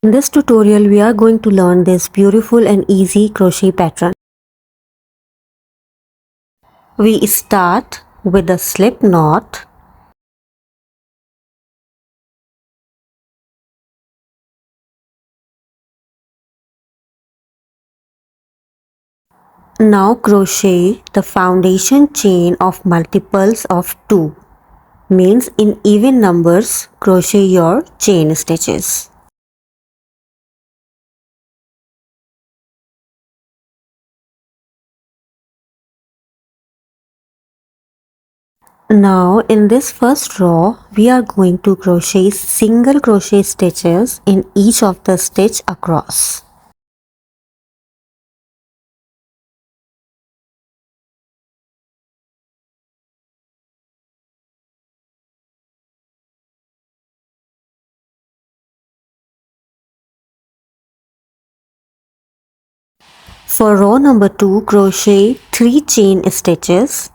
In this tutorial, we are going to learn this beautiful and easy crochet pattern. We start with a slip knot. Now crochet the foundation chain of multiples of 2. Means in even numbers, crochet your chain stitches. Now in this first row, we are going to crochet single crochet stitches in each of the stitch across. For row number 2, crochet 3 chain stitches.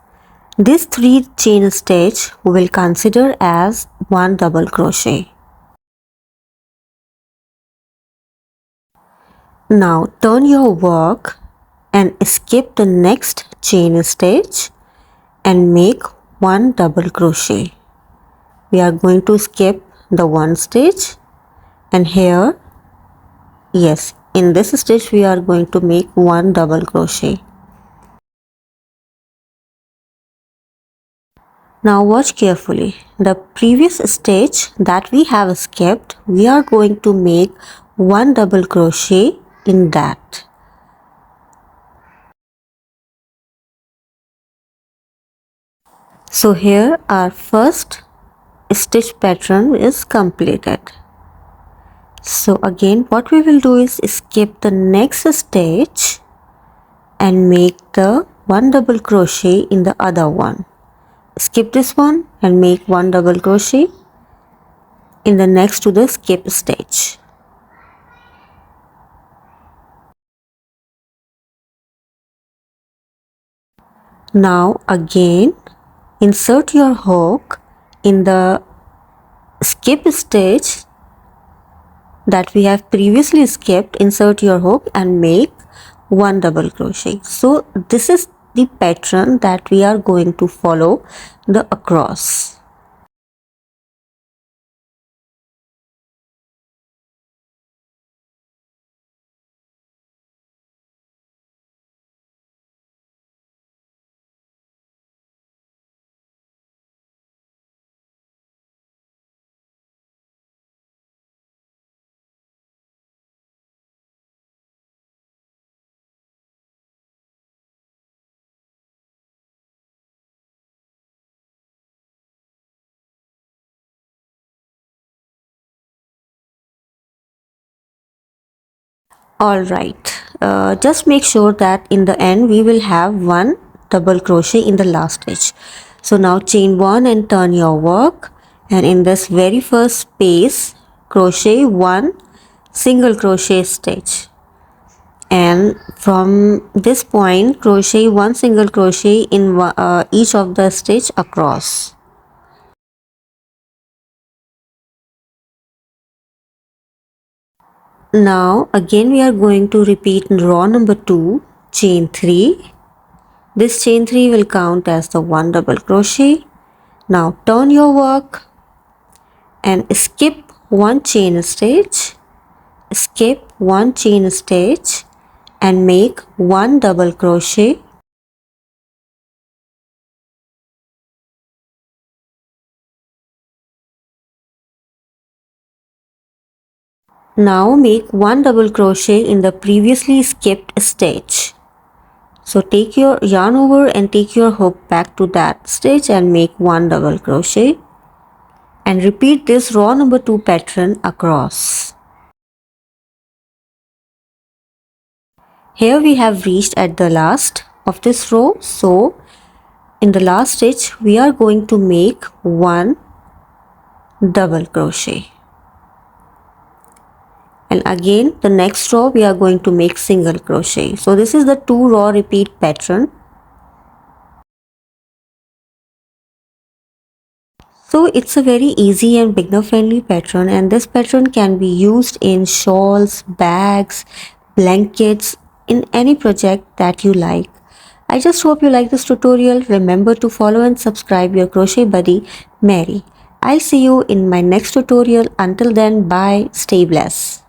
This 3 chain stitch we will consider as 1 double crochet. Now turn your work and skip the next chain stitch and make 1 double crochet. We are going to skip the 1 stitch, and here, yes, in this stitch we are going to make 1 double crochet. Now watch carefully. The previous stitch that we have skipped, we are going to make 1 double crochet in that. So here our first stitch pattern is completed. So again what we will do is skip the next stitch and make the 1 double crochet in the other one. Skip this one and make 1 double crochet in the next to the skip stitch. Now again insert your hook in the skip stitch that we have previously skipped. Insert your hook and make 1 double crochet. So this is the pattern that we are going to follow the across. Alright, just make sure that in the end we will have 1 double crochet in the last stitch. So now chain 1 and turn your work, and in this very first space crochet 1 single crochet stitch, and from this point crochet 1 single crochet in each of the stitch across. Now again we are going to repeat row number 2, chain 3. This chain 3 will count as the 1 double crochet. Now turn your work and skip 1 chain stitch, skip 1 chain stitch and make 1 double crochet. Now make 1 double crochet in the previously skipped stitch. So take your yarn over and take your hook back to that stitch and make 1 double crochet, and repeat this row number 2 pattern across. Here we have reached at the last of this row, so in the last stitch we are going to make 1 double crochet, and again the next row we are going to make single crochet. So this is the 2 row repeat pattern. So it's a very easy and beginner friendly pattern, and this pattern can be used in shawls, bags, blankets, in any project that you like. I just hope you like this tutorial. Remember to follow and subscribe your crochet buddy Mary. I'll see you in my next tutorial. Until then, bye, stay blessed.